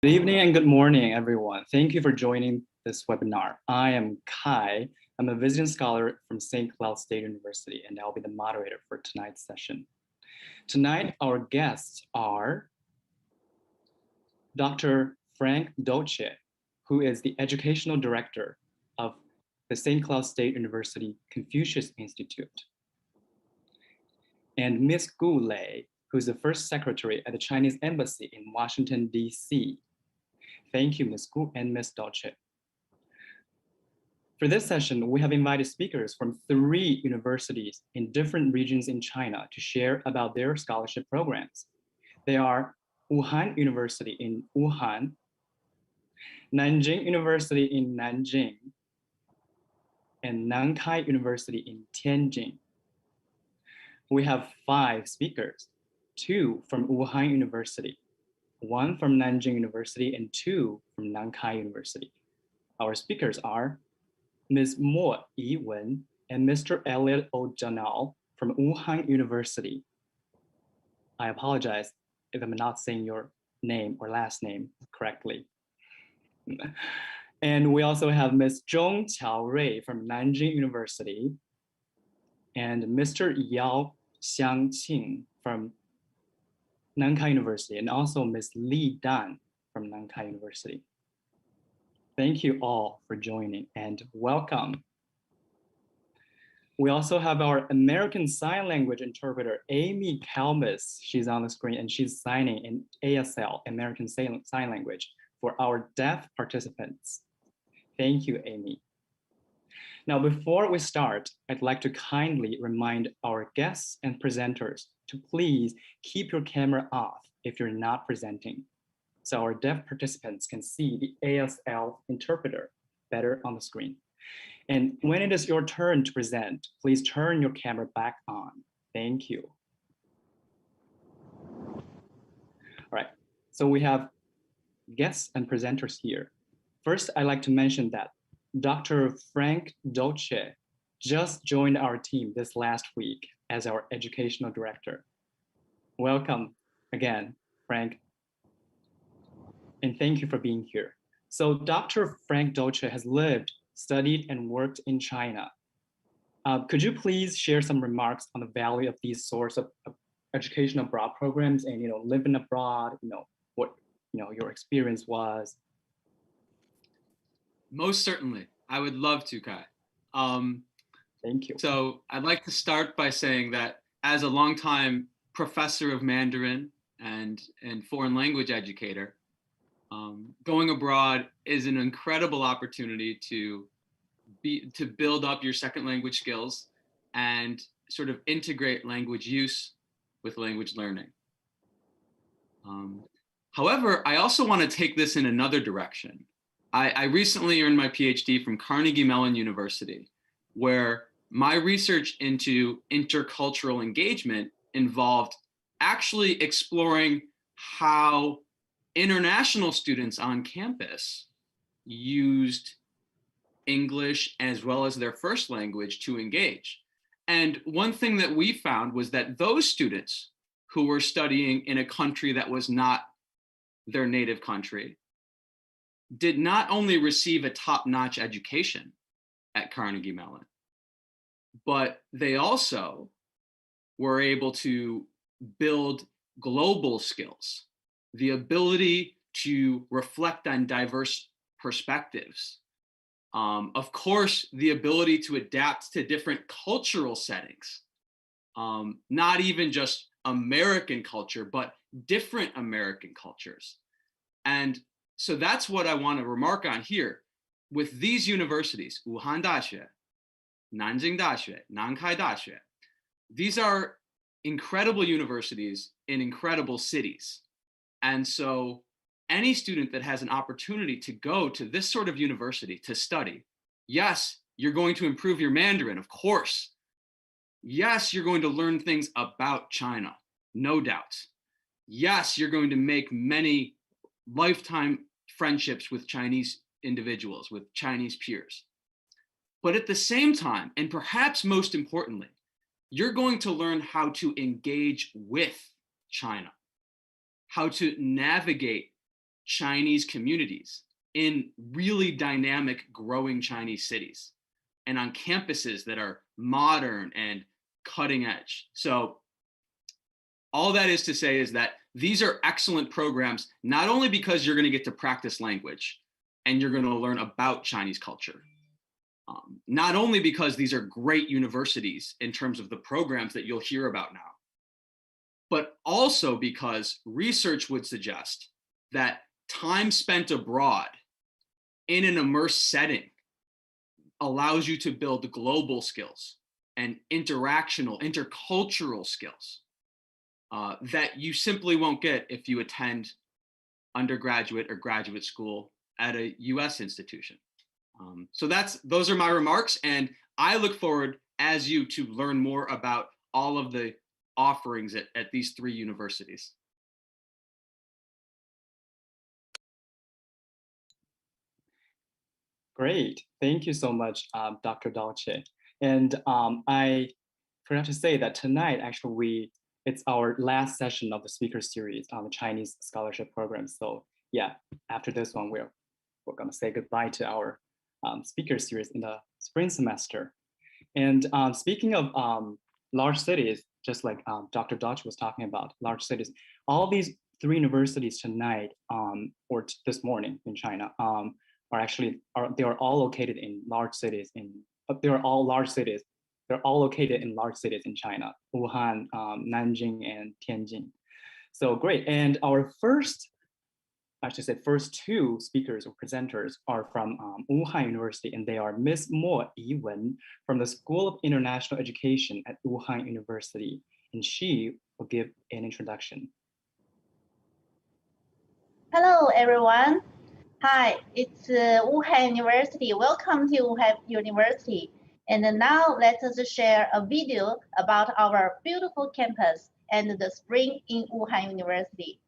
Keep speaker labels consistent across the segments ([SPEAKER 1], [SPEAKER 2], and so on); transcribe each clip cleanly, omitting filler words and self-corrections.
[SPEAKER 1] Good evening and good morning, everyone. Thank you for joining this webinar. I am Kai. I'm a visiting scholar from St. Cloud State University, and I'll be the moderator for tonight's session. Tonight, our guests are Dr. Frank Dolce, who is the Educational Director of the St. Cloud State University Confucius Institute, and Ms. Gu Lei, who's the first secretary at the Chinese Embassy in Washington, D.C. Thank you, Ms. Gu and Ms. Dolce. For this session, we have invited speakers from 3 universities in different regions in China to share about their scholarship programs. They are Wuhan University in Wuhan, Nanjing University in Nanjing, and Nankai University in Tianjin. We have 5 speakers, 2 from Wuhan University, 1 from Nanjing University, and 2 from Nankai University. Our speakers are Ms. Mo Yiwen and Mr. Elliot O'Janal from Wuhan University. I apologize if I'm not saying your name or last name correctly. And we also have Ms. Zhong Qiaorui from Nanjing University and Mr. Yao Xiangqing from Nankai University, and also Ms. Li Dan from Nankai University. Thank you all for joining and welcome. We also have our American Sign Language interpreter, Amy Kalmus. She's on the screen and she's signing in ASL, American Sign Language, for our deaf participants. Thank you, Amy. Now, before we start, I'd like to kindly remind our guests and presenters to please keep your camera off if you're not presenting, so our deaf participants can see the ASL interpreter better on the screen. And when it is your turn to present, please turn your camera back on. Thank you. All right, so we have guests and presenters here. First, I'd like to mention that Dr. Frank Dolce just joined our team this last week as our educational director. Welcome again, Frank. And thank you for being here. So Dr. Frank Dolce has lived, studied, and worked in China. Could you please share some remarks on the value of these sorts of education abroad programs and living abroad, what your experience was?
[SPEAKER 2] Most certainly, I would love to, Kai.
[SPEAKER 1] Thank you.
[SPEAKER 2] So I'd like to start by saying that as a longtime professor of Mandarin and foreign language educator, going abroad is an incredible opportunity to build up your second language skills and sort of integrate language use with language learning. However, I also want to take this in another direction. I recently earned my PhD from Carnegie Mellon University, where my research into intercultural engagement involved actually exploring how international students on campus used English as well as their first language to engage. And one thing that we found was that those students who were studying in a country that was not their native country did not only receive a top-notch education at Carnegie Mellon, but they also were able to build global skills, the ability to reflect on diverse perspectives. Of course, the ability to adapt to different cultural settings, not even just American culture, but different American cultures. And so that's what I want to remark on here. With these universities, Wuhan Daxue, Nanjing Daxue, Nankai Daxue, these are incredible universities in incredible cities. And so any student that has an opportunity to go to this sort of university to study, yes, you're going to improve your Mandarin, of course. Yes, you're going to learn things about China, no doubt. Yes, you're going to make many lifetime friendships with Chinese individuals, with Chinese peers. But at the same time, and perhaps most importantly, you're going to learn how to engage with China, how to navigate Chinese communities in really dynamic, growing Chinese cities and on campuses that are modern and cutting edge. So all that is to say is that these are excellent programs, not only because you're going to get to practice language and you're going to learn about Chinese culture, not only because these are great universities in terms of the programs that you'll hear about now, but also because research would suggest that time spent abroad in an immersed setting allows you to build global skills and intercultural skills that you simply won't get if you attend undergraduate or graduate school at a US institution. So those are my remarks, and I look forward, as you, to learn more about all of the offerings at these three universities.
[SPEAKER 1] Great. Thank you so much, Dr. Dolce. And I forgot to say that tonight, actually, it's our last session of the speaker series on the Chinese scholarship program. So yeah, after this one, we're going to say goodbye to our speaker series in the spring semester. And speaking of large cities, just like Dr. Dolce was talking about, large cities, all these three universities tonight or this morning in China they are all located in large cities they're all located in large cities in China: Wuhan, Nanjing, and Tianjin. So great. And our first two speakers or presenters are from Wuhan University, and they are Ms. Mo Yiwen from the School of International Education at Wuhan University, and she will give an introduction.
[SPEAKER 3] Hello, everyone. Hi, it's Wuhan University. Welcome to Wuhan University. And now let us share a video about our beautiful campus and the spring in Wuhan University.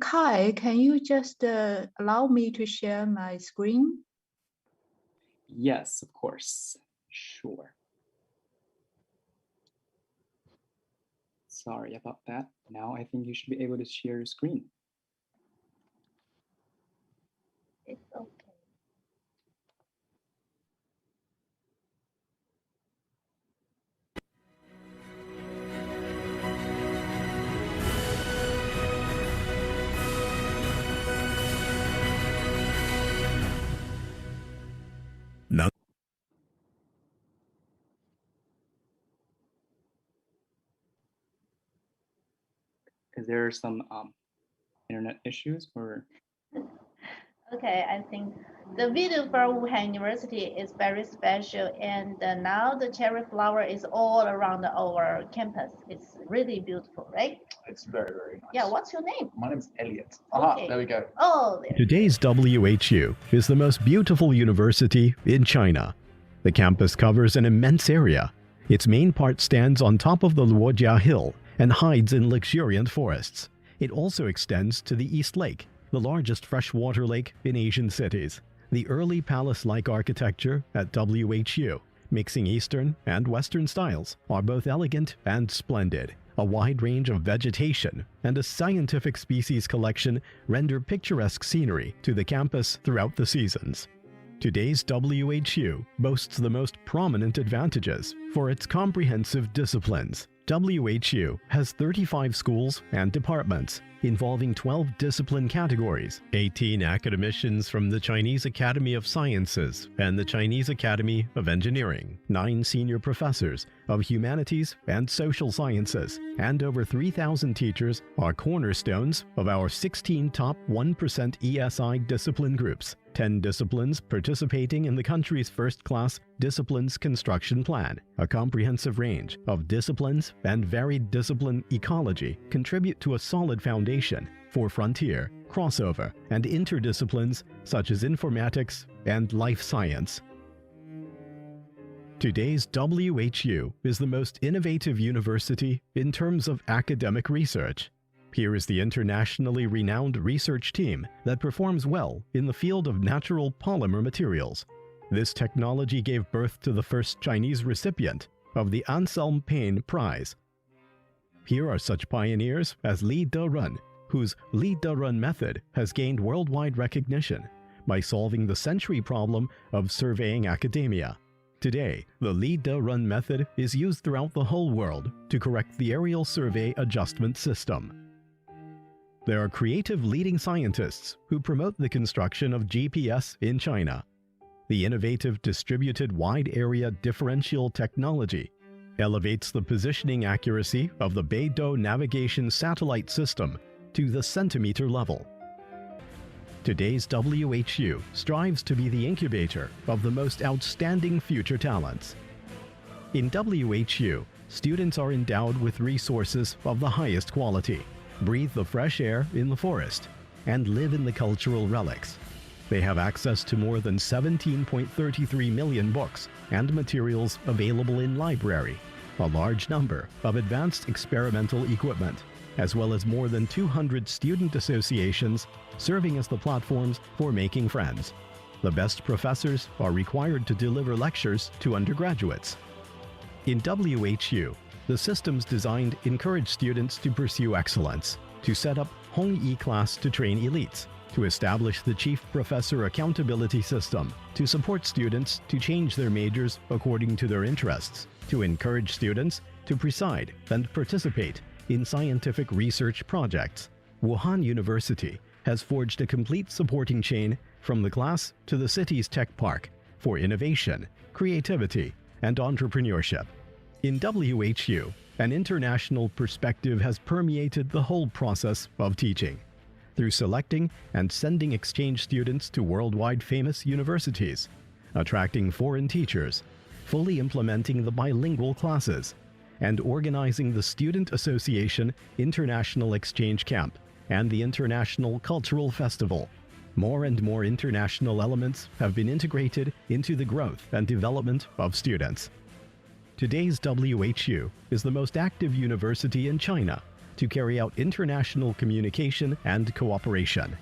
[SPEAKER 4] Kai, can you just allow me to share my screen?
[SPEAKER 1] Yes, of course. Sure. Sorry about that. Now I think you should be able to share your screen.
[SPEAKER 3] It's okay.
[SPEAKER 1] Is there some internet issues or?
[SPEAKER 3] Okay, I think the video for Wuhan University is very special, and now the cherry flower is all around our campus. It's really beautiful, right?
[SPEAKER 5] It's very, very nice.
[SPEAKER 3] Yeah, what's your name?
[SPEAKER 5] My name's Elliot.
[SPEAKER 3] Okay.
[SPEAKER 5] There we go.
[SPEAKER 3] Oh, there.
[SPEAKER 6] Today's WHU is the most beautiful university in China. The campus covers an immense area. Its main part stands on top of the Luojia Hill and hides in luxuriant forests. It also extends to the East Lake, the largest freshwater lake in Asian cities. The early palace-like architecture at WHU, mixing Eastern and Western styles, are both elegant and splendid. A wide range of vegetation and a scientific species collection render picturesque scenery to the campus throughout the seasons. Today's WHU boasts the most prominent advantages for its comprehensive disciplines. WHU has 35 schools and departments involving 12 discipline categories, 18 academicians from the Chinese Academy of Sciences and the Chinese Academy of Engineering, 9 senior professors of humanities and social sciences, and over 3,000 teachers are cornerstones of our 16 top 1% ESI discipline groups. 10 disciplines participating in the country's first-class Disciplines Construction Plan. A comprehensive range of disciplines and varied discipline ecology contribute to a solid foundation for frontier, crossover, and interdisciplines such as informatics and life science. Today's WHU is the most innovative university in terms of academic research. Here is the internationally renowned research team that performs well in the field of natural polymer materials. This technology gave birth to the first Chinese recipient of the Anselm Paine Prize. Here are such pioneers as Li De-run, whose Li De-run method has gained worldwide recognition by solving the century problem of surveying academia. Today, the Li De-run method is used throughout the whole world to correct the aerial survey adjustment system. There are creative leading scientists who promote the construction of GPS in China. The innovative distributed wide area differential technology elevates the positioning accuracy of the Beidou navigation satellite system to the centimeter level. Today's WHU strives to be the incubator of the most outstanding future talents. In WHU, students are endowed with resources of the highest quality, breathe the fresh air in the forest, and live in the cultural relics. They have access to more than 17.33 million books and materials available in library, a large number of advanced experimental equipment, as well as more than 200 student associations serving as the platforms for making friends. The best professors are required to deliver lectures to undergraduates. In WHU, the systems designed encourage students to pursue excellence, to set up Hongyi class to train elites, to establish the chief professor accountability system, to support students to change their majors according to their interests, to encourage students to preside and participate in scientific research projects. Wuhan University has forged a complete supporting chain from the class to the city's tech park for innovation, creativity, and entrepreneurship. In WHU, an international perspective has permeated the whole process of teaching. Through selecting and sending exchange students to worldwide famous universities, attracting foreign teachers, fully implementing the bilingual classes, and organizing the Student Association International Exchange Camp and the International Cultural Festival. More and more international elements have been integrated into the growth and development of students. Today's WHU is the most active university in China to carry out international communication and cooperation.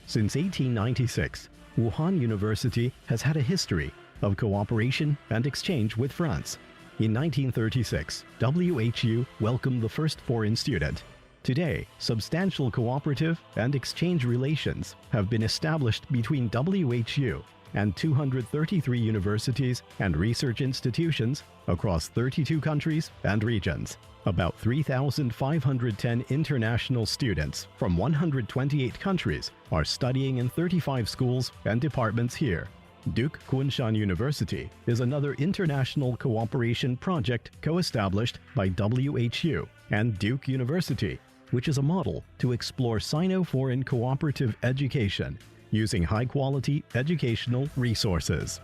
[SPEAKER 6] Since 1896, Wuhan University has had a history of cooperation and exchange with France. In 1936, WHU welcomed the first foreign student. Today, substantial cooperative and exchange relations have been established between WHU and 233 universities and research institutions across 32 countries and regions. About 3,510 international students from 128 countries are studying in 35 schools and departments here. Duke Kunshan University is another international cooperation project co-established by WHU and Duke University, which is a model to explore Sino-foreign cooperative education using high-quality educational resources.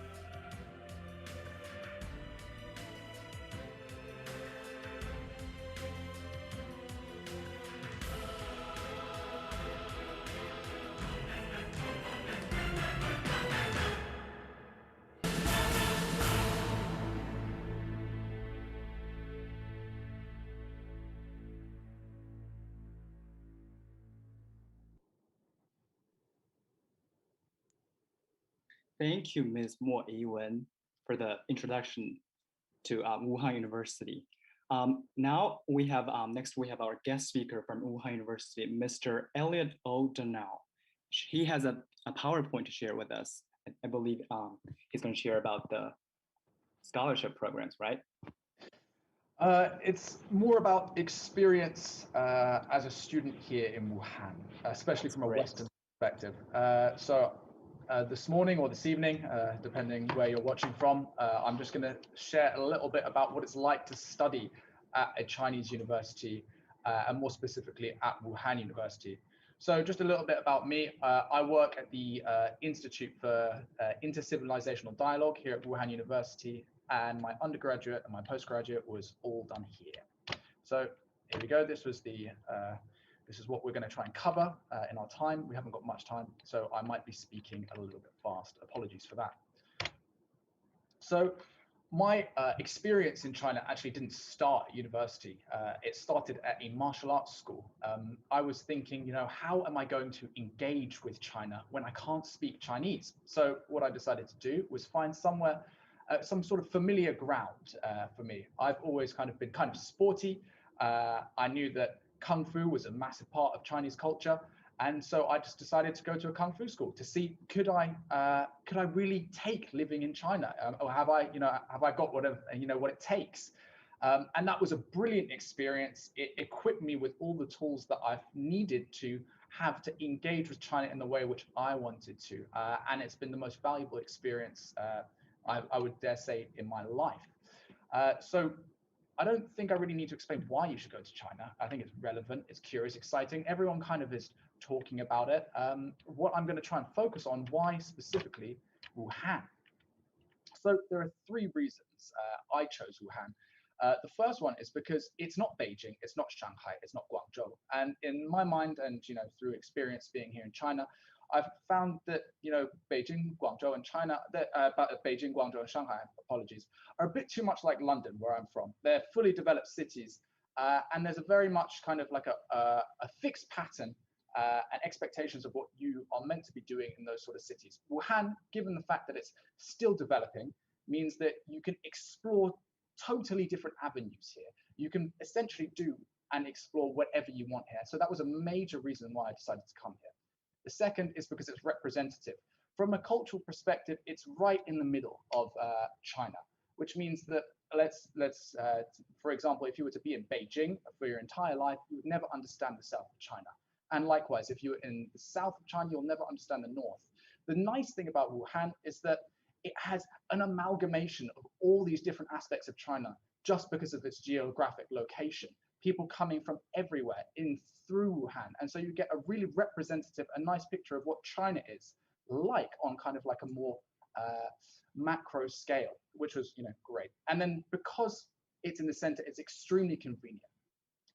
[SPEAKER 1] Thank you, Ms. Mo Yiwen, for the introduction to Wuhan University. Now we have next we have our guest speaker from Wuhan University, Mr. Elliot O'Donnell. He has a PowerPoint to share with us. I believe he's going to share about the scholarship programs, right?
[SPEAKER 5] It's more about experience as a student here in Wuhan, especially from a Western perspective. This morning or this evening, depending where you're watching from, I'm just going to share a little bit about what it's like to study at a Chinese university, and more specifically at Wuhan University. So just a little bit about me. I work at the Institute for Intercivilizational Dialogue here at Wuhan University, and my undergraduate and my postgraduate was all done here. So here we go. This is what we're going to try and cover in our time. We haven't got much time, so I might be speaking a little bit fast. Apologies for that. So my experience in China actually didn't start at university. It started at a martial arts school. I was thinking, how am I going to engage with China when I can't speak Chinese? So what I decided to do was find somewhere, some sort of familiar ground for me. I've always kind of been kind of sporty. I knew that Kung Fu was a massive part of Chinese culture. And so I just decided to go to a Kung Fu school to see, could I really take living in China? Or have I got whatever, what it takes? And that was a brilliant experience. It equipped me with all the tools that I've needed to have to engage with China in the way which I wanted to. And it's been the most valuable experience, I would dare say, in my life. So I don't think I really need to explain why you should go to China. I think it's relevant, it's curious, exciting. Everyone kind of is talking about it. What I'm going to try and focus on, why specifically Wuhan? So there are three reasons I chose Wuhan. The first one is because it's not Beijing, it's not Shanghai, it's not Guangzhou. And in my mind, and through experience being here in China, I've found that Beijing, Guangzhou, and China, Beijing, Guangzhou, and Shanghai, apologies, are a bit too much like London, where I'm from. They're fully developed cities, and there's a very much kind of like a fixed pattern and expectations of what you are meant to be doing in those sort of cities. Wuhan, given the fact that it's still developing, means that you can explore totally different avenues here. You can essentially do and explore whatever you want here. So that was a major reason why I decided to come here. The second is because it's representative. From a cultural perspective, it's right in the middle of China, which means that for example, if you were to be in Beijing for your entire life, you would never understand the south of China. And likewise, if you're in the south of China, you'll never understand the north. The nice thing about Wuhan is that it has an amalgamation of all these different aspects of China just because of its geographic location. People coming from everywhere in through Wuhan. And so you get a really representative, a nice picture of what China is like on kind of like a more macro scale, which was great. And then because it's in the center, it's extremely convenient.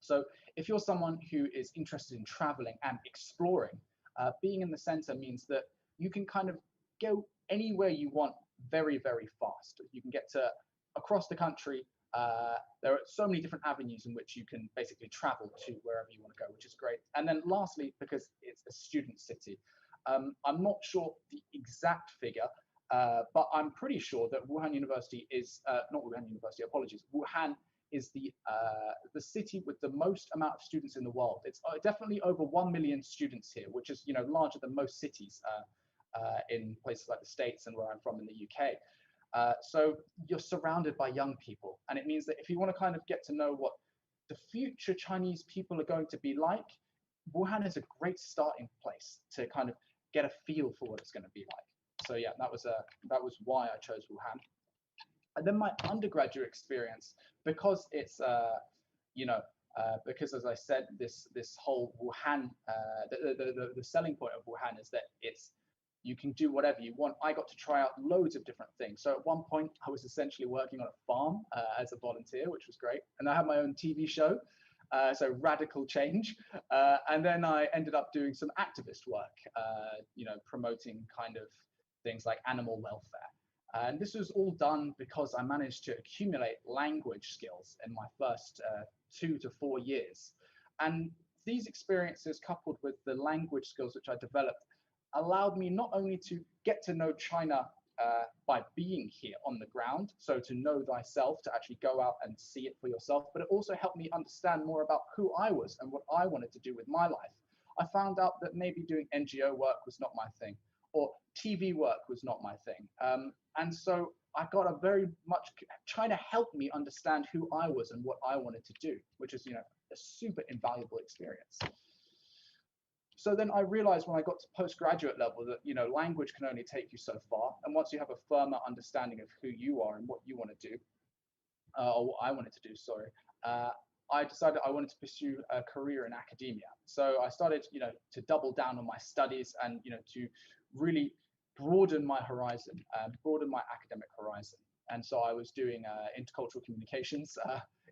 [SPEAKER 5] So if you're someone who is interested in traveling and exploring, being in the center means that you can kind of go anywhere you want very, very fast. You can get to across the country. There are so many different avenues in which you can basically travel to wherever you want to go, which is great. And then lastly, because it's a student city, I'm not sure the exact figure, but I'm pretty sure that Wuhan University is, not Wuhan University, apologies, Wuhan is the city with the most amount of students in the world. It's definitely over 1 million students here, which is larger than most cities in places like the States and where I'm from in the UK. So you're surrounded by young people, and it means that if you want to kind of get to know what the future Chinese people are going to be like, Wuhan is a great starting place to kind of get a feel for what it's going to be like. So yeah, that was why I chose Wuhan. And then my undergraduate experience, because it's because as I said, this whole Wuhan, the selling point of Wuhan is that you can do whatever you want. I got to try out loads of different things. So at one point, I was essentially working on a farm as a volunteer, which was great. And I had my own TV show, so radical change. And then I ended up doing some activist work, promoting kind of things like animal welfare. And this was all done because I managed to accumulate language skills in my first 2 to 4 years. And these experiences, coupled with the language skills which I developed, allowed me not only to get to know China by being here on the ground, so to know thyself, to actually go out and see it for yourself, but it also helped me understand more about who I was and what I wanted to do with my life. I found out that maybe doing NGO work was not my thing, or TV work was not my thing. And so I got a very much, China helped me understand who I was and what I wanted to do, which is, a super invaluable experience. So then I realized when I got to postgraduate level that, language can only take you so far. And once you have a firmer understanding of who you are and what you want to do, or what I wanted to do, sorry, I decided I wanted to pursue a career in academia. So I started, to double down on my studies and, to really broaden my horizon, broaden my academic horizon. And so I was doing intercultural communications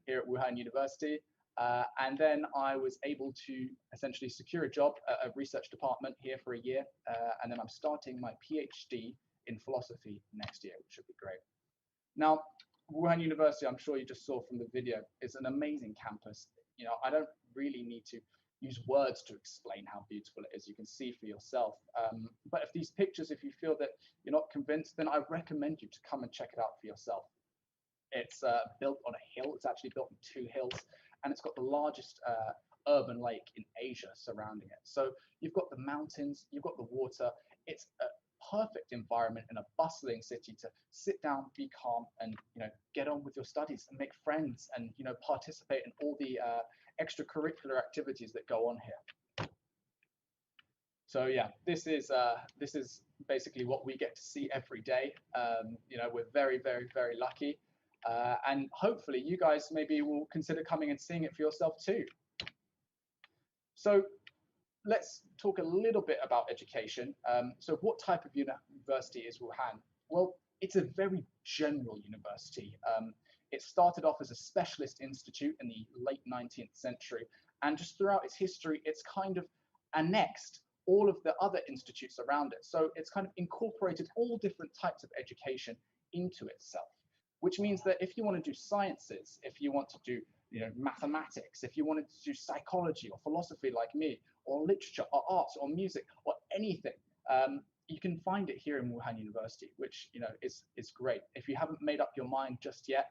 [SPEAKER 5] here at Wuhan University. And then I was able to essentially secure a job at a research department here for a year. And then I'm starting my PhD in philosophy next year, which should be great. Now, Wuhan University, I'm sure you just saw from the video, is an amazing campus. You know, I don't really need to use words to explain how beautiful it is. You can see for yourself. But if these pictures, if you feel that you're not convinced, then I recommend you to come and check it out for yourself. It's built on a hill. It's actually built on 2 hills, and it's got the largest urban lake in Asia surrounding it. So you've got the mountains, you've got the water. It's a perfect environment in a bustling city to sit down, be calm, and get on with your studies and make friends, and participate in all the extracurricular activities that go on here. So yeah, this is basically what we get to see every day. We're very, very, very lucky, and hopefully you guys maybe will consider coming and seeing it for yourself too. So let's talk a little bit about education. So what type of university is Wuhan? Well, it's a very general university. It started off as a specialist institute in the late 19th century, and just throughout its history, it's kind of annexed all of the other institutes around it. So it's kind of incorporated all different types of education into itself, which means that if you want to do sciences, if you want to do mathematics, if you wanted to do psychology or philosophy like me, or literature or arts or music or anything, you can find it here in Wuhan University, which is great. If you haven't made up your mind just yet,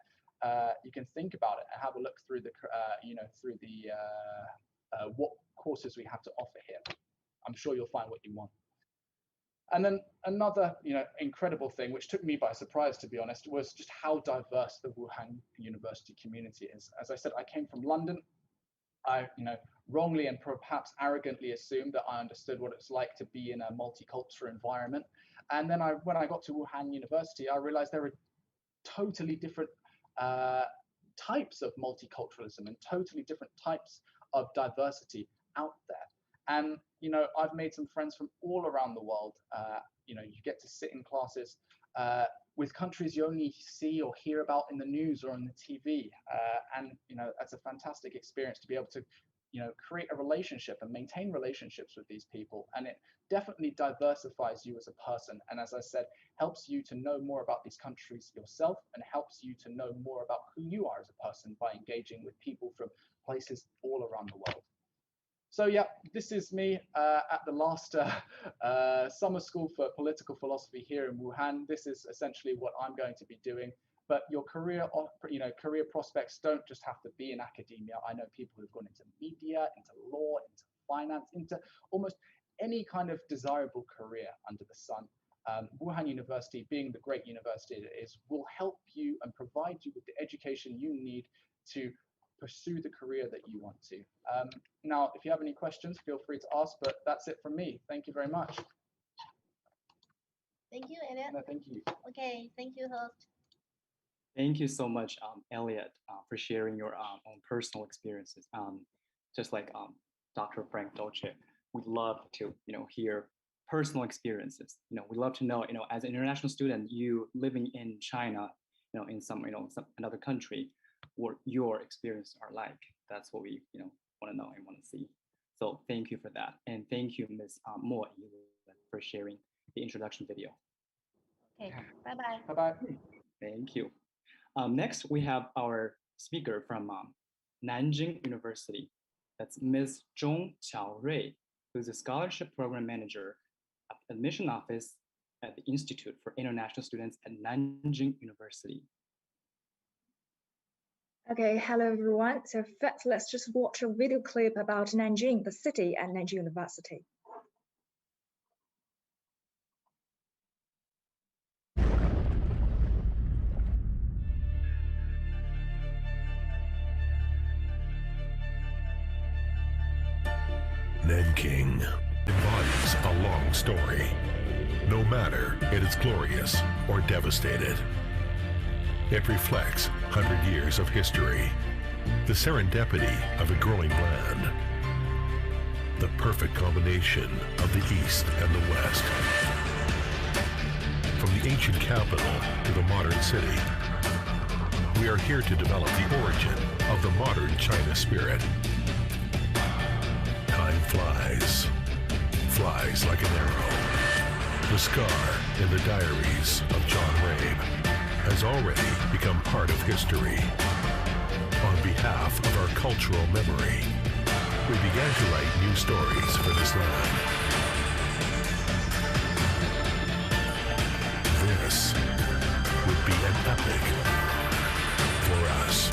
[SPEAKER 5] you can think about it and have a look through the what courses we have to offer here. I'm sure you'll find what you want. And then another incredible thing, which took me by surprise, to be honest, was just how diverse the Wuhan University community is. As I said, I came from London. I wrongly and perhaps arrogantly assumed that I understood what it's like to be in a multicultural environment. And then when I got to Wuhan University, I realized there are totally different types of multiculturalism and totally different types of diversity out there. And I've made some friends from all around the world. You get to sit in classes with countries you only see or hear about in the news or on the TV, and that's a fantastic experience to be able to create a relationship and maintain relationships with these people. And it definitely diversifies you as a person, and as I said, helps you to know more about these countries yourself, and helps you to know more about who you are as a person by engaging with people from places all around the world. So yeah, this is me at the last summer school for political philosophy here in Wuhan. This is essentially what I'm going to be doing. But your career prospects don't just have to be in academia. I know people who've gone into media, into law, into finance, into almost any kind of desirable career under the sun. Wuhan University, being the great university it is, will help you and provide you with the education you need to pursue the career that you want to. Now, if you have any questions, feel free to ask, but that's it from me. Thank you very much.
[SPEAKER 3] Thank you, Elliot.
[SPEAKER 5] No, thank you.
[SPEAKER 3] Okay, thank you, host.
[SPEAKER 1] Thank you so much, Elliot, for sharing your own personal experiences. Just like Dr. Frank Dolce, we'd love to hear personal experiences. We'd love to know, as an international student, you living in China, in some another country, what your experiences are like. That's what we want to know and want to see. So thank you for that, and thank you, Ms. Mo, for sharing the introduction video.
[SPEAKER 3] Okay, bye-bye.
[SPEAKER 5] Bye-bye.
[SPEAKER 1] Thank you. Next, we have our speaker from Nanjing University. That's Ms. Zhong Qiaorui, who's a scholarship program manager at the admission office at the Institute for International Students at Nanjing University.
[SPEAKER 7] Okay, hello everyone. So first, let's just watch a video clip about Nanjing, the city, and Nanjing University.
[SPEAKER 8] Nanking embodies a long story, no matter it is glorious or devastated. It reflects 100 years of history, the serendipity of a growing land, the perfect combination of the East and the West. From the ancient capital to the modern city, we are here to develop the origin of the modern China spirit. Time flies like an arrow, the scar in the diaries of John Rabe. has already become part of history. On behalf of our cultural memory, we began to write new stories for this land. This would be an epic for us.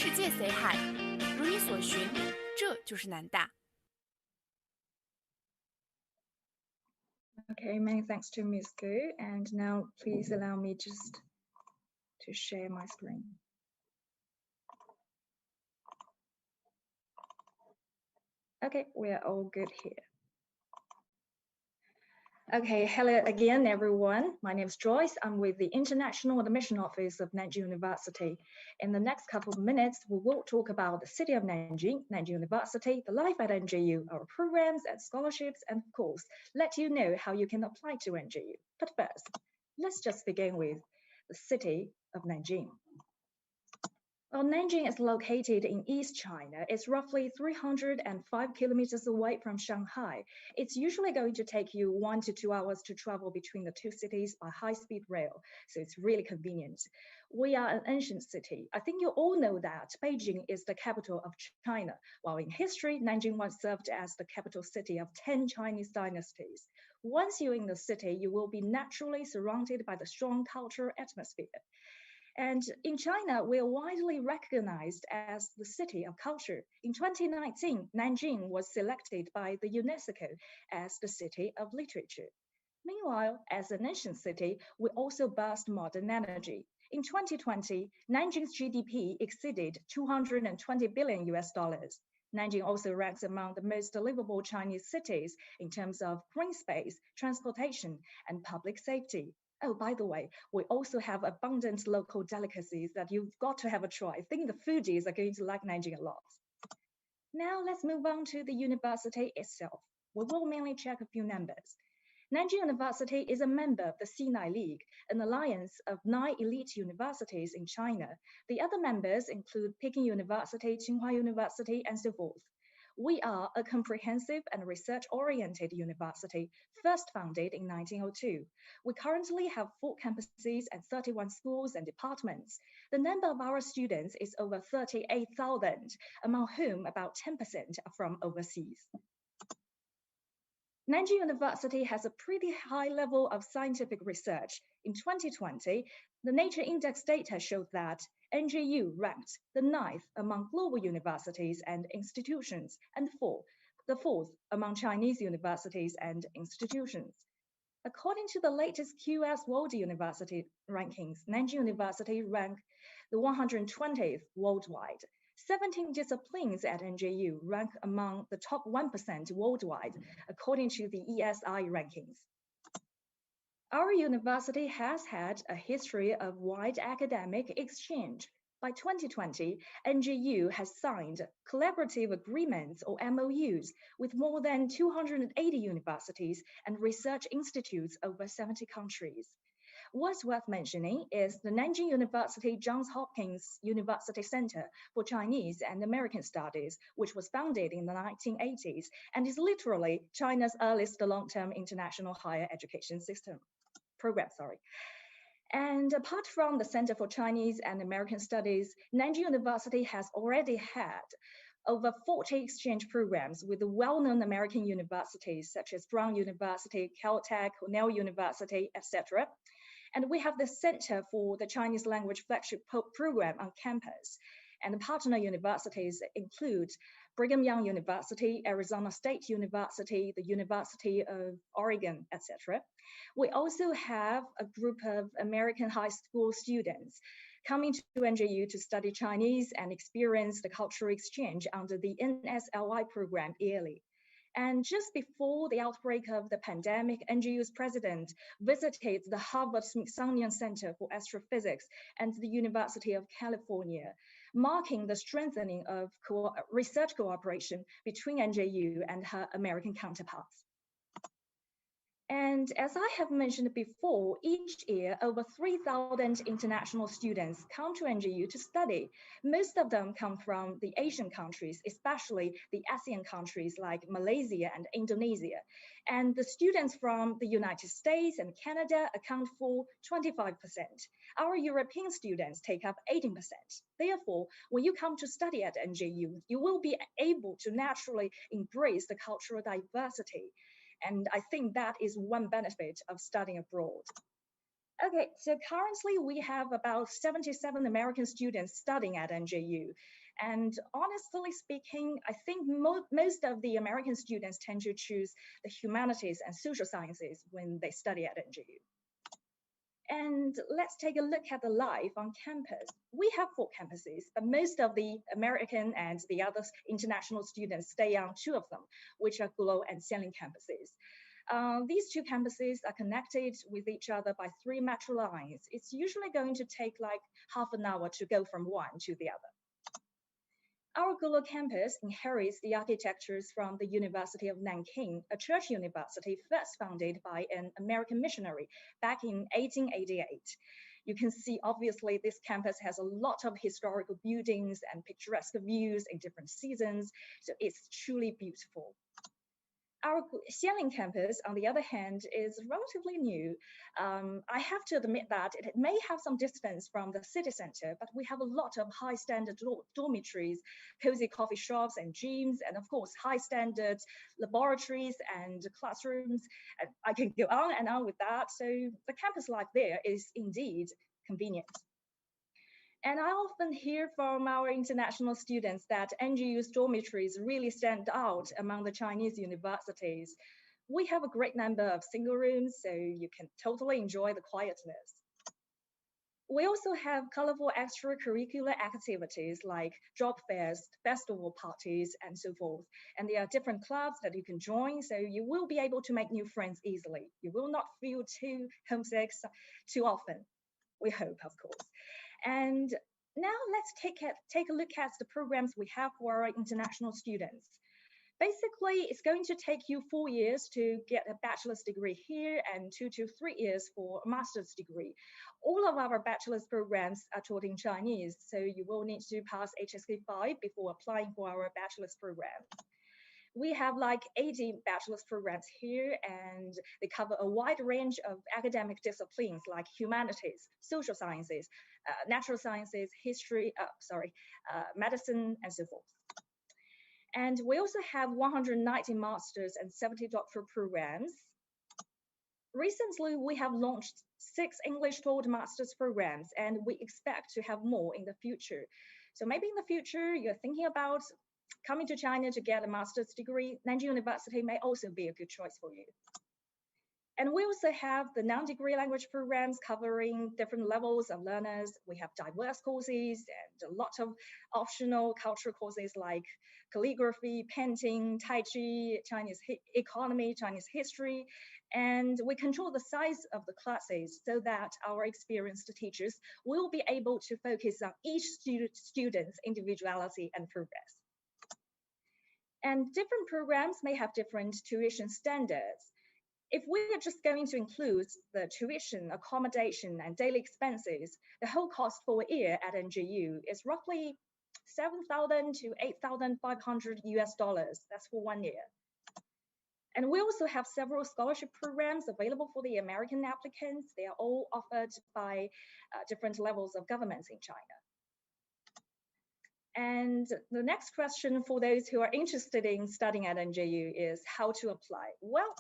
[SPEAKER 9] 世界 say hi。如你所寻，这就是南大。
[SPEAKER 7] Okay, many thanks to Ms. Gu. And now please allow me just to share my screen. Okay, we're all good here. Okay, hello again, everyone. My name is Joyce. I'm with the International Admission Office of Nanjing University. In the next couple of minutes, we will talk about the city of Nanjing, Nanjing University, the life at NJU, our programs and scholarships, and of course, let you know how you can apply to NJU. But first, let's just begin with the city of Nanjing. Well, Nanjing is located in East China. It's roughly 305 kilometers away from Shanghai. It's usually going to take you 1 to 2 hours to travel between the two cities by high-speed rail, so it's really convenient. We are an ancient city. I think you all know that Beijing is the capital of China, while in history, Nanjing once served as the capital city of 10 Chinese dynasties. Once you're in the city, you will be naturally surrounded by the strong cultural atmosphere. And in China, we are widely recognized as the city of culture. In 2019, Nanjing was selected by the UNESCO as the city of literature. Meanwhile, as an ancient city, we also boast modern energy. In 2020, Nanjing's GDP exceeded 220 billion US dollars. Nanjing also ranks among the most livable Chinese cities in terms of green space, transportation, and public safety. Oh, by the way, we also have abundant local delicacies that you've got to have a try. I think the foodies are going to like Nanjing a lot. Now let's move on to the university itself. We will mainly check a few numbers. Nanjing University is a member of the Sinai League, an alliance of 9 elite universities in China. The other members include Peking University, Tsinghua University, and so forth. We are a comprehensive and research-oriented university, first founded in 1902. We currently have 4 campuses and 31 schools and departments. The number of our students is over 38,000, among whom about 10% are from overseas. Nanjing University has a pretty high level of scientific research. In 2020, the Nature Index data showed that NJU ranked the 9th among global universities and institutions, and the 4th among Chinese universities and institutions. According to the latest QS World University rankings, Nanjing University ranked the 120th worldwide. 17 disciplines at NJU rank among the top 1% worldwide, according to the ESI rankings. Our university has had a history of wide academic exchange. By 2020, NJU has signed collaborative agreements or MOUs with more than 280 universities and research institutes over 70 countries. What's worth mentioning is the Nanjing University Johns Hopkins University Center for Chinese and American Studies, which was founded in the 1980s and is literally China's earliest long-term international higher education program. And apart from the Center for Chinese and American Studies, Nanjing University has already had over 40 exchange programs with the well-known American universities such as Brown University, Caltech, Cornell University, etc. And we have the Center for the Chinese Language Flagship Program on campus. And the partner universities include Brigham Young University, Arizona State University, the University of Oregon, etc. We also have a group of American high school students coming to NJU to study Chinese and experience the cultural exchange under the NSLI program yearly. And just before the outbreak of the pandemic, NJU's president visited the Harvard-Smithsonian Center for Astrophysics and the University of California, marking the strengthening of research cooperation between NJU and her American counterparts. And as I have mentioned before, each year over 3,000 international students come to NJU to study. Most of them come from the Asian countries, especially the ASEAN countries like Malaysia and Indonesia. And the students from the United States and Canada account for 25%. Our European students take up 18%. Therefore, when you come to study at NJU, you will be able to naturally embrace the cultural diversity. And I think that is one benefit of studying abroad. Okay, so currently we have about 77 American students studying at NJU. And honestly speaking, I think most of the American students tend to choose the humanities and social sciences when they study at NJU. And let's take a look at the life on campus. We have 4 campuses, but most of the American and the other international students stay on 2 of them, which are Gulo and Xianling campuses. These 2 campuses are connected with each other by 3 metro lines. It's usually going to take like half an hour to go from one to the other. Our Gulo campus inherits the architectures from the University of Nanking, a church university first founded by an American missionary back in 1888. You can see, obviously, this campus has a lot of historical buildings and picturesque views in different seasons, so it's truly beautiful. Our Xianling campus, on the other hand, is relatively new. I have to admit that it may have some distance from the city center, but we have a lot of high standard dormitories, cozy coffee shops and gyms, and of course, high standard laboratories and classrooms. And I can go on and on with that. So the campus life there is indeed convenient. And I often hear from our international students that NGU's dormitories really stand out among the Chinese universities. We have a great number of single rooms, so you can totally enjoy the quietness. We also have colorful extracurricular activities like job fairs, festival parties, and so forth. And there are different clubs that you can join, so you will be able to make new friends easily. You will not feel too homesick too often. We hope, of course. And now let's take a look at the programs we have for our international students. Basically, it's going to take you 4 years to get a bachelor's degree here and 2 to 3 years for a master's degree. All of our bachelor's programs are taught in Chinese, so you will need to pass HSK 5 before applying for our bachelor's program. We have like 80 bachelor's programs here, and they cover a wide range of academic disciplines like humanities, social sciences, natural sciences, history, medicine, and so forth. And we also have 190 master's and 70 doctoral programs. Recently, we have launched 6 English taught master's programs, and we expect to have more in the future. So maybe in the future, you're thinking about coming to China to get a master's degree, Nanjing University may also be a good choice for you. And we also have the non-degree language programs covering different levels of learners. We have diverse courses and a lot of optional cultural courses like calligraphy, painting, Tai Chi, Chinese economy, Chinese history. And we control the size of the classes so that our experienced teachers will be able to focus on each student's individuality and progress. And different programs may have different tuition standards. If we are just going to include the tuition, accommodation, and daily expenses, the whole cost for a year at NJU is roughly $7,000 to $8,500 US. That's for 1 year. And we also have several scholarship programs available for the American applicants. They are all offered by different levels of governments in China. And the next question for those who are interested in studying at NJU is how to apply. Well,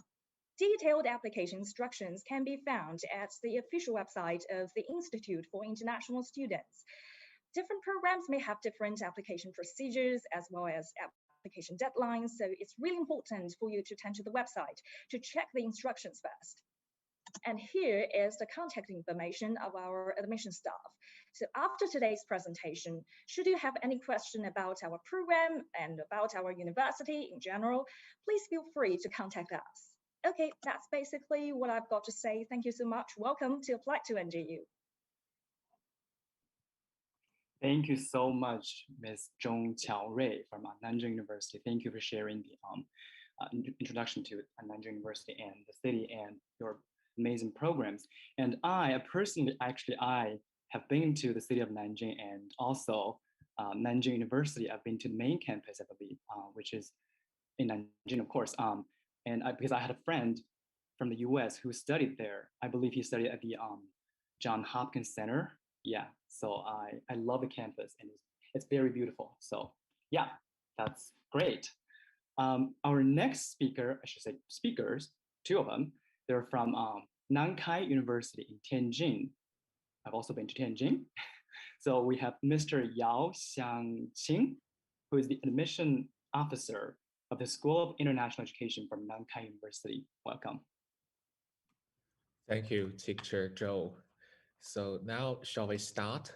[SPEAKER 7] detailed application instructions can be found at the official website of the Institute for International Students. Different programs may have different application procedures as well as application deadlines, so it's really important for you to turn to the website to check the instructions first. And here is the contact information of our admission staff. So after today's presentation, should you have any question about our program and about our university in general, please feel free to contact us. Okay, that's basically what I've got to say. Thank you so much. Welcome to Apply to NJU.
[SPEAKER 1] Thank you so much, Ms. Zhong Qiaorui from Nanjing University. Thank you for sharing the introduction to Nanjing University and the city and your amazing programs. And I personally, I have been to the city of Nanjing and also Nanjing University. I've been to the main campus, I believe, which is in Nanjing, of course. Because I had a friend from the US who studied there. I believe he studied at the Johns Hopkins Center. Yeah, so I love the campus and it's very beautiful. So yeah, that's great. Our next speaker, I should say speakers, 2 of them, they're from Nankai University in Tianjin. I've also been to Tianjin. So we have Mr. Yao Xiangqing, who is the admission officer of the School of International Education from Nankai University. Welcome.
[SPEAKER 10] Thank you, Teacher Joe. So now shall we start?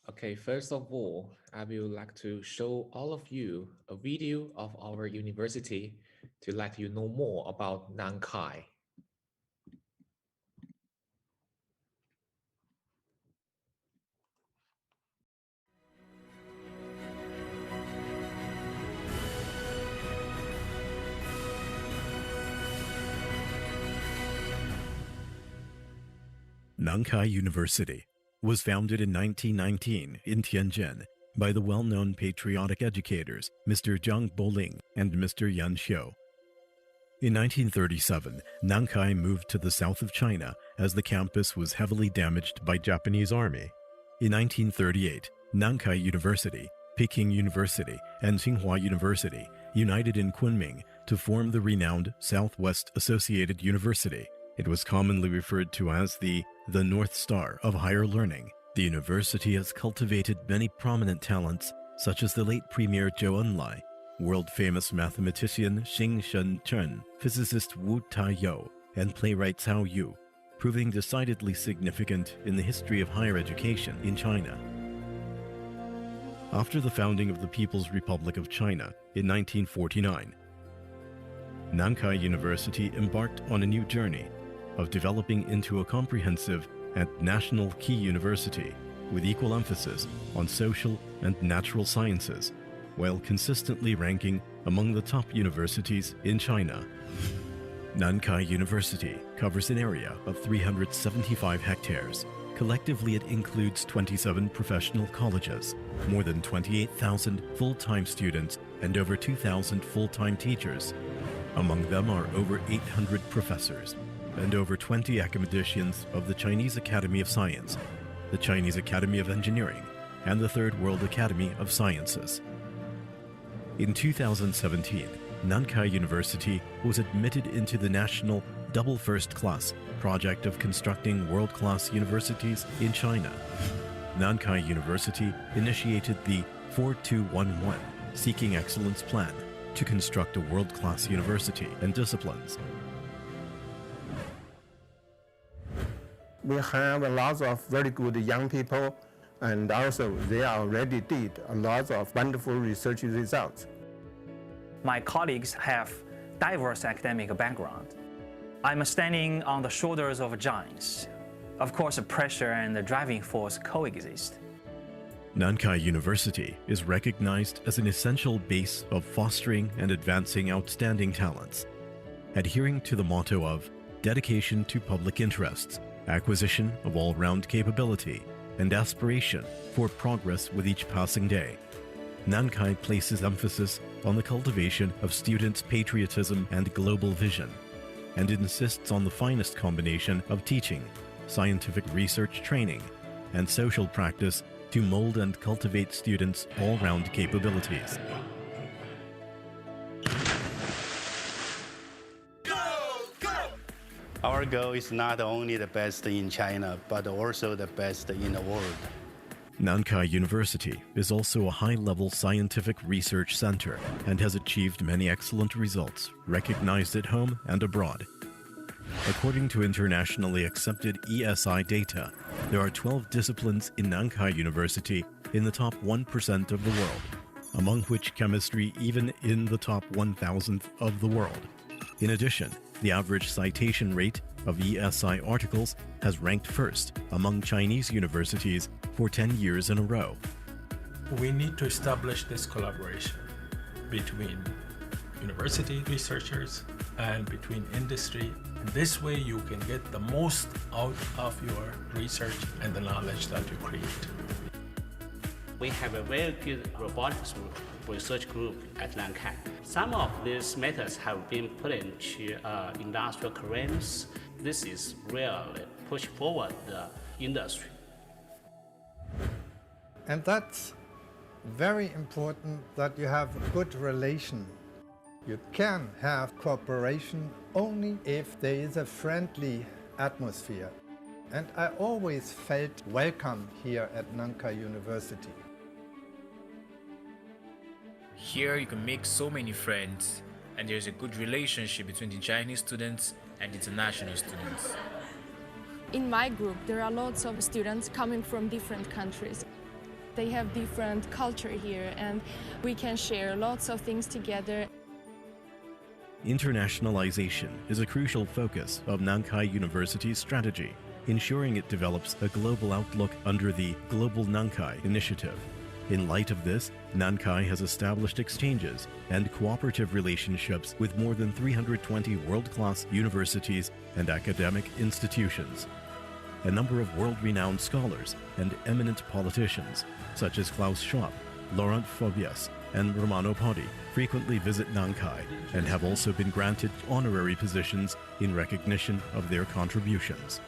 [SPEAKER 10] Okay, first of all, I would like to show all of you a video of our university to let you know more about Nankai.
[SPEAKER 6] Nankai University was founded in 1919 in Tianjin by the well-known patriotic educators Mr. Zhang Boling and Mr. Yan Xiu. In 1937, Nankai moved to the south of China as the campus was heavily damaged by Japanese army. In 1938, Nankai University, Peking University, and Tsinghua University united in Kunming to form the renowned Southwest Associated University. It was commonly referred to as the North Star of higher learning. The university has cultivated many prominent talents, such as the late Premier Zhou Enlai, world-famous mathematician Xing Shen Chen, physicist Wu Taiyou, and playwright Cao Yu, proving decidedly significant in the history of higher education in China. After the founding of the People's Republic of China in 1949, Nankai University embarked on a new journey of developing into a comprehensive and national key university with equal emphasis on social and natural sciences, while consistently ranking among the top universities in China. Nankai University covers an area of 375 hectares. Collectively, it includes 27 professional colleges, more than 28,000 full-time students, and over 2,000 full-time teachers. Among them are over 800 professors and over 20 academicians of the Chinese Academy of Science, the Chinese Academy of Engineering, and the Third World Academy of Sciences. In 2017, Nankai University was admitted into the national Double First Class project of constructing world-class universities in China. Nankai University initiated the 4211 Seeking Excellence Plan to construct a world-class university and disciplines.
[SPEAKER 11] We have a lot of very good young people, and also they already did a lot of wonderful research results.
[SPEAKER 12] My colleagues have diverse academic background. I'm standing on the shoulders of giants. Of course, the pressure and the driving force coexist.
[SPEAKER 6] Nankai University is recognized as an essential base of fostering and advancing outstanding talents, adhering to the motto of dedication to public interests, acquisition of all-round capability, and aspiration for progress with each passing day. Nankai places emphasis on the cultivation of students' patriotism and global vision, and insists on the finest combination of teaching, scientific research training, and social practice to mold and cultivate students' all-round capabilities.
[SPEAKER 13] Our goal is not only the best in China, but also the best in the world.
[SPEAKER 6] Nankai University is also a high-level scientific research center and has achieved many excellent results, recognized at home and abroad. According to internationally accepted ESI data, there are 12 disciplines in Nankai University in the top 1% of the world, among which chemistry even in the top 1,000th of the world. In addition, the average citation rate of ESI articles has ranked first among Chinese universities for 10 years in a row.
[SPEAKER 14] We need to establish this collaboration between university researchers and between industry. And this way you can get the most out of your research and the knowledge that you create.
[SPEAKER 15] We have a very good robotics research group at Nankai. Some of these methods have been put into industrial careers. This is really push forward the industry.
[SPEAKER 16] And that's very important that you have a good relation
[SPEAKER 11] You can have cooperation only if there is a friendly atmosphere. And I always felt welcome here at Nankai University.
[SPEAKER 16] Here you can make so many friends, and there's a good relationship between the Chinese students and international students.
[SPEAKER 17] In my group, there are lots of students coming from different countries. They have different culture here, and we can share lots of things together.
[SPEAKER 6] Internationalization is a crucial focus of Nankai University's strategy, ensuring it develops a global outlook under the Global Nankai Initiative. In light of this, Nankai has established exchanges and cooperative relationships with more than 320 world-class universities and academic institutions. A number of world-renowned scholars and eminent politicians, such as Klaus Schwab, Laurent Fabius, and Romano Prodi, frequently visit Nankai and have also been granted honorary positions in recognition of their contributions.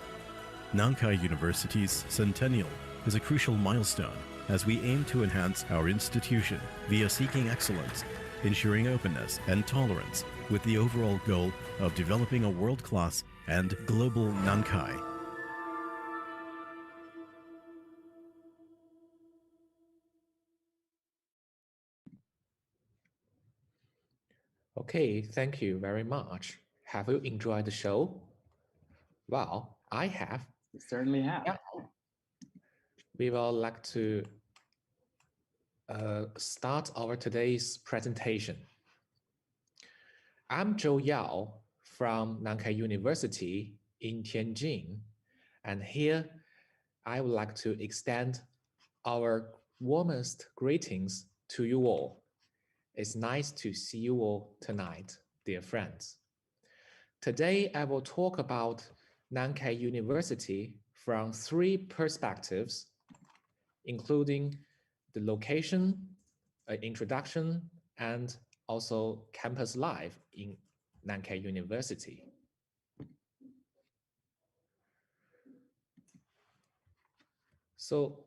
[SPEAKER 6] Nankai University's centennial is a crucial milestone as we aim to enhance our institution via seeking excellence, ensuring openness and tolerance, with the overall goal of developing a world-class and global Nankai.
[SPEAKER 10] Okay, thank you very much. Have you enjoyed the show? Well, I have.
[SPEAKER 1] You certainly have.
[SPEAKER 10] Yeah. We will like to start our today's presentation. I'm Zhou Yao from Nankai University in Tianjin, and here I would like to extend our warmest greetings to you all. It's nice to see you all tonight, dear friends. Today, I will talk about Nankai University from 3 perspectives, including the location, introduction, and also campus life in Nankai University. So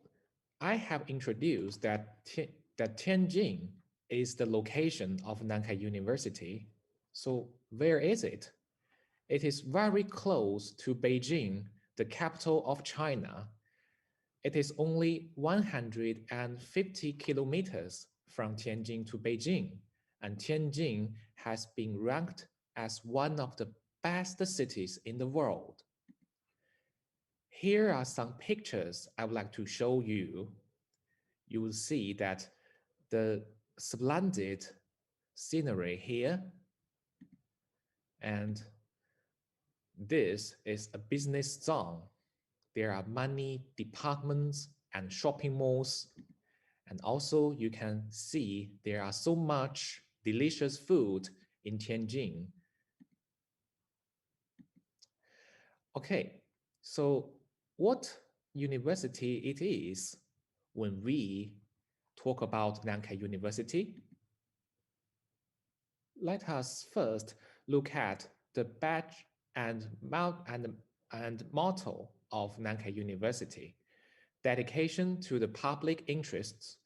[SPEAKER 10] I have introduced that Tianjin is the location of Nankai University. So where is it? It is very close to Beijing, the capital of China. It is only 150 kilometers from Tianjin to Beijing, and Tianjin has been ranked as one of the best cities in the world. Here are some pictures I would like to show you. You will see that the splendid scenery here, and this is a business zone. There are many departments and shopping malls, and also you can see there are so much delicious food in Tianjin. Okay, so what university it is when we talk about Nankai University? Let us first look at the badge and motto of Nankai University: dedication to the public interests,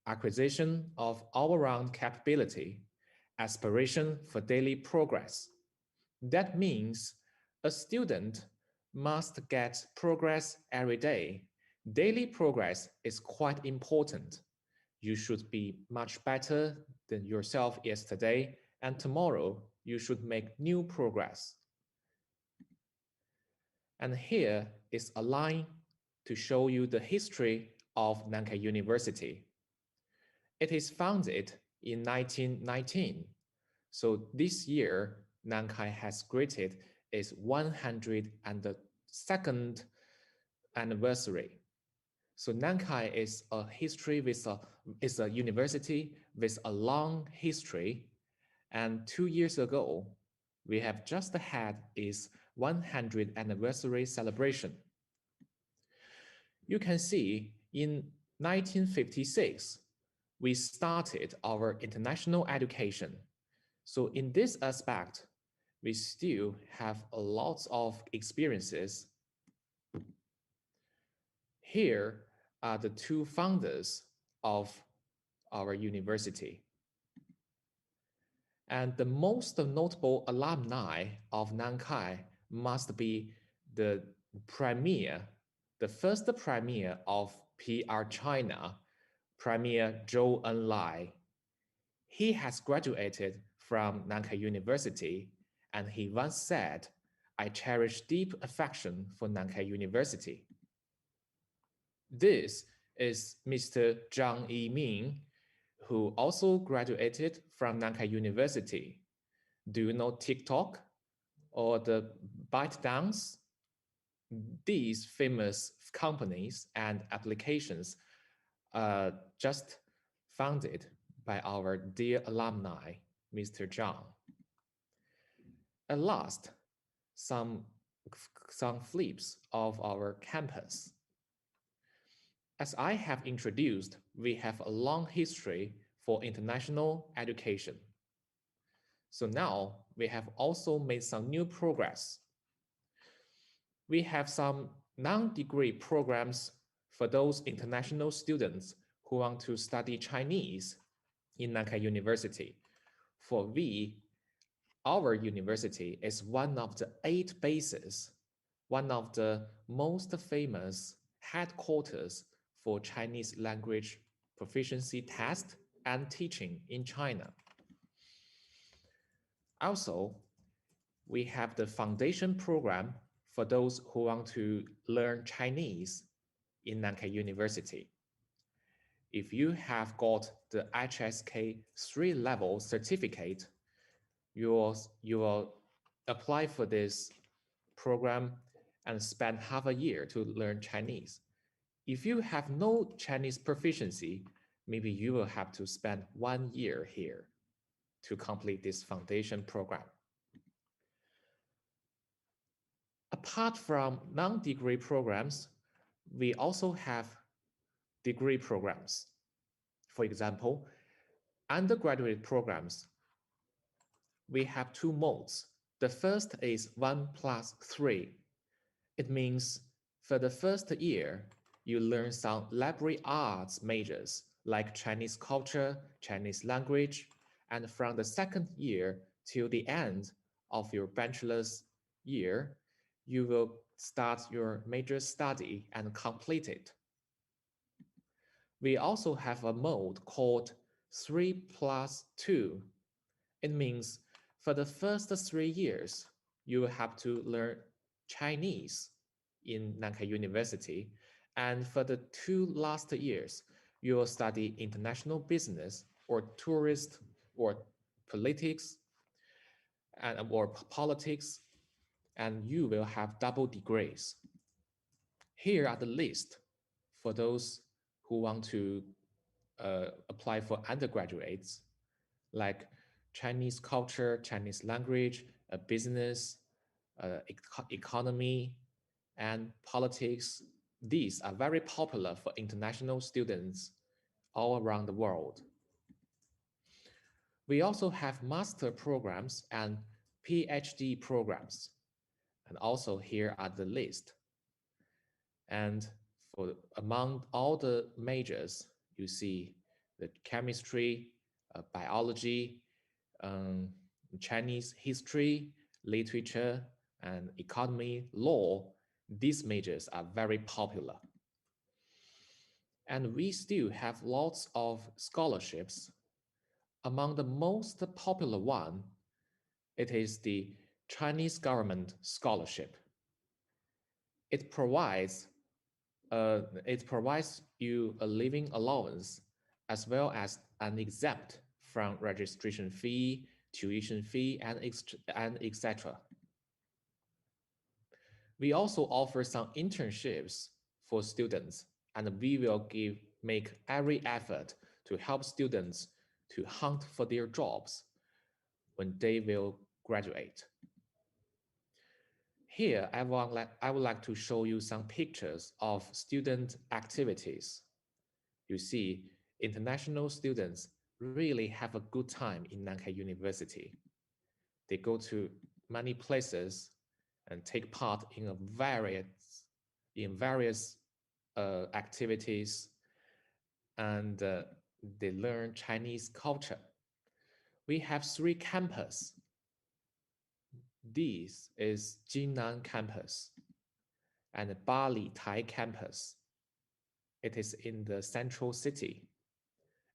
[SPEAKER 10] acquisition of all-round capability, aspiration for daily progress. That means a student must get progress every day. Daily progress is quite important. You should be much better than yourself yesterday, and tomorrow you should make new progress. And here is a line to show you the history of Nankai University. It is founded in 1919. So this year, Nankai has greeted its 102nd anniversary. So Nankai is a university with a long history. And 2 years ago, we have just had its 100th anniversary celebration. You can see in 1956, we started our international education. So in this aspect, we still have a lot of experiences. Here are the 2 founders of our university. And the most notable alumni of Nankai must be the first premier of PR China, Premier Zhou Enlai. He has graduated from Nankai University, and he once said, "I cherish deep affection for Nankai University." This is Mr. Zhang Yiming, who also graduated from Nankai University. Do you know TikTok or the ByteDance? These famous companies and applications are just founded by our dear alumni, Mr. Zhang. At last, some flips of our campus. As I have introduced, we have a long history for international education. So now we have also made some new progress. We have some non-degree programs for those international students who want to study Chinese in Nankai University. For our university is one of the 8 bases, one of the most famous headquarters for Chinese language proficiency test and teaching in China. Also, we have the foundation program for those who want to learn Chinese in Nankai University. If you have got the HSK 3-level certificate, you will apply for this program and spend half a year to learn Chinese. If you have no Chinese proficiency, maybe you will have to spend 1 year here to complete this foundation program. Apart from non-degree programs, we also have degree programs. For example, undergraduate programs, we have 2 modes. The first is 1+3. It means for the first year, you learn some library arts majors like Chinese culture, Chinese language, and from the second year till the end of your bachelor's year, you will start your major study and complete it. We also have a mode called 3+2. It means for the first 3 years, you will have to learn Chinese in Nankai University. And for the 2 last years, you will study international business or tourist or politics or politics, and you will have double degrees. Here are the list for those who want to apply for undergraduates, like Chinese culture, Chinese language, business, economy, and politics. These are very popular for international students all around the world. We also have master programs and PhD programs. And also here are the list. And among all the majors, you see the chemistry, biology, Chinese history, literature, and economy, law. These majors are very popular. And we still have lots of scholarships. Among the most popular one, it is the Chinese government scholarship. It provides you a living allowance as well as an exempt from registration fee, tuition fee, and etc. We also offer some internships for students, and we will make every effort to help students to hunt for their jobs when they will graduate. Here, I would like to show you some pictures of student activities. You see, international students really have a good time in Nankai University. They go to many places and take part in various activities, and they learn Chinese culture. We have 3 campuses. This is Jinan campus and Bali Thai campus. It is in the central city,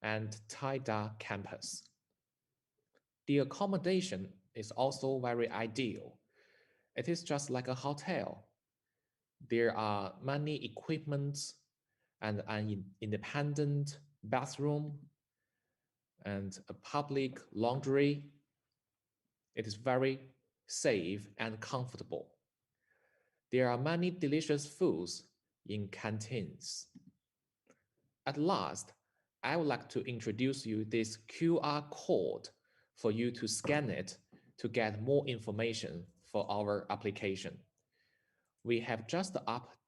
[SPEAKER 10] and Taida campus. The accommodation is also very ideal. It is just like a hotel. There are many equipments and an independent bathroom and a public laundry. It is very safe and comfortable. There are many delicious foods in canteens. At last, I would like to introduce you this QR code for you to scan it to get more information for our application. We have just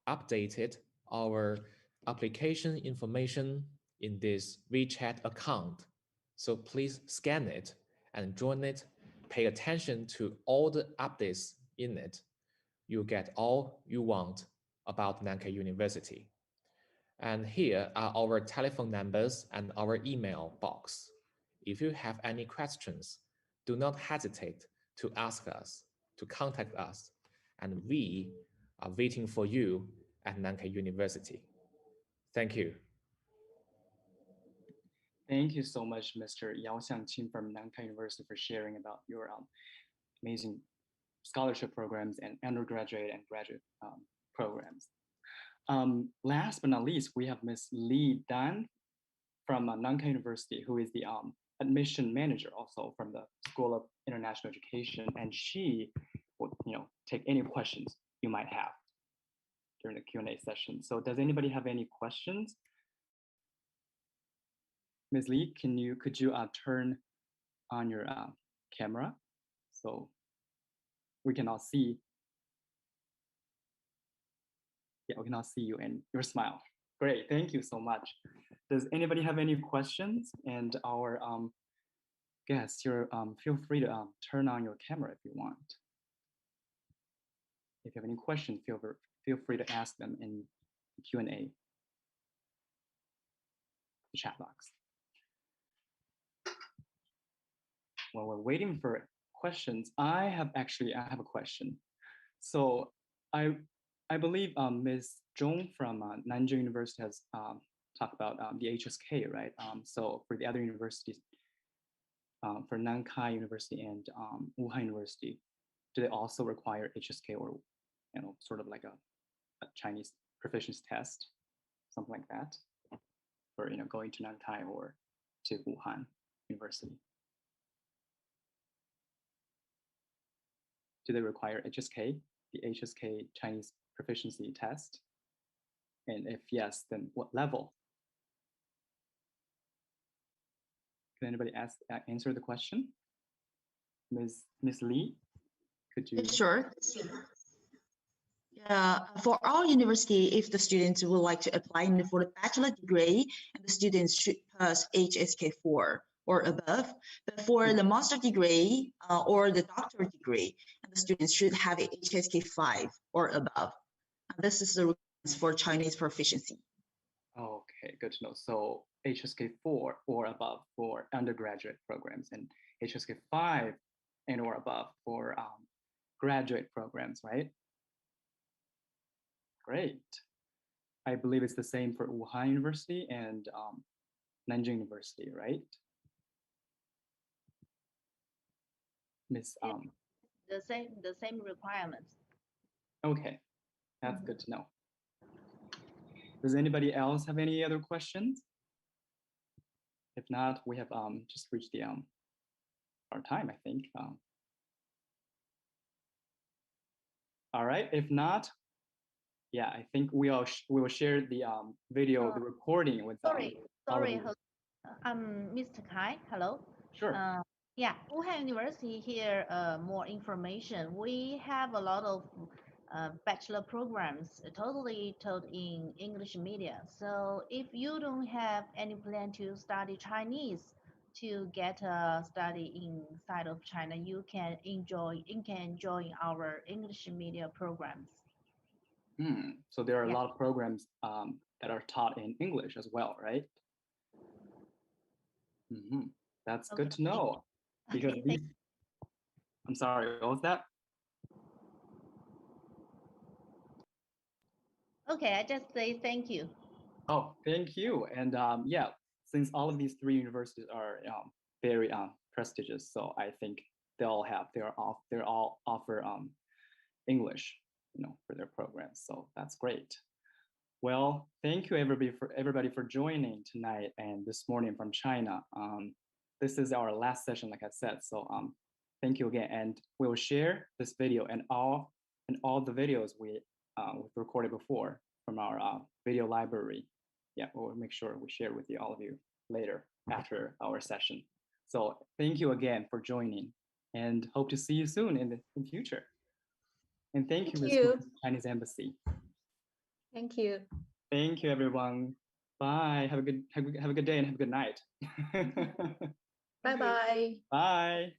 [SPEAKER 10] updated our application information in this WeChat account. So please scan it and join it. Pay attention to all the updates in it. You get all you want about Nankai University. And here are our telephone numbers and our email box. If you have any questions, do not hesitate to ask us, to contact us, and we are waiting for you at Nankai University. Thank you.
[SPEAKER 1] Thank you so much, Mr. Yao Xiangqin from Nankai University, for sharing about your amazing scholarship programs and undergraduate and graduate programs. Last but not least, we have Ms. Li Dan from Nankai University, who is the admission manager also from the School of International Education, and she will take any questions you might have during the Q&A session. So does anybody have any questions? Ms. Li, could you turn on your camera so we can all see? Yeah, we can all see you and your smile. Great, thank you so much. Does anybody have any questions? And our guests, feel free to turn on your camera if you want. If you have any questions, feel free to ask them in the Q&A, the chat box. While we're waiting for questions, I have a question. So I believe Ms. Zhong from Nanjing University has talked about the HSK, right? So for the other universities, for Nankai University and Wuhan University, do they also require HSK or sort of like a Chinese proficiency test, something like that, for going to Nankai or to Wuhan University? Do they require HSK, the HSK Chinese proficiency test? And if yes, then what level? Can anybody answer the question? Ms. Lee, could you?
[SPEAKER 18] Sure. For our university, if the students would like to apply for the bachelor degree, the students should pass HSK 4 or above. But for the master degree or the doctorate degree, the students should have a HSK 5 or above. And this is the requirements for Chinese proficiency.
[SPEAKER 1] Okay, good to know. So HSK 4 or above for undergraduate programs, and HSK 5 and or above for graduate programs, right? Great. I believe it's the same for Wuhan University and Nanjing University, right? Miss
[SPEAKER 3] the same requirements.
[SPEAKER 1] Okay, that's good to know. Does anybody else have any other questions? If not, we have just reached the our time, I think. All right, if not, yeah, I think we will share the video, the recording with.
[SPEAKER 3] Sorry, Mr. Kai. Hello.
[SPEAKER 1] Sure.
[SPEAKER 3] Yeah, Wuhan University here. More information. We have a lot of bachelor programs totally taught in English media. So if you don't have any plan to study Chinese, to get a study inside of China, you can join our English media programs.
[SPEAKER 1] So there are a lot of programs that are taught in English as well, right? That's good to know. Because
[SPEAKER 3] Okay,
[SPEAKER 1] I'm sorry, what was that?
[SPEAKER 3] okay, I just say thank you.
[SPEAKER 1] Oh, thank you. And yeah, since all of these three universities are very prestigious, so I think they all offer English, for their programs. So that's great. Well, thank you everybody for joining tonight and this morning from China. This is our last session, like I said. So thank you again, and we'll share this video and all the videos we recorded before from our video library. Yeah, we'll make sure we share with all of you later after our session. So thank you again for joining, and hope to see you soon in the future. And thank you, Chinese Embassy.
[SPEAKER 4] Thank you.
[SPEAKER 1] Thank you, everyone. Bye. Have a good day and have a good night.
[SPEAKER 4] Bye-bye.
[SPEAKER 1] Bye.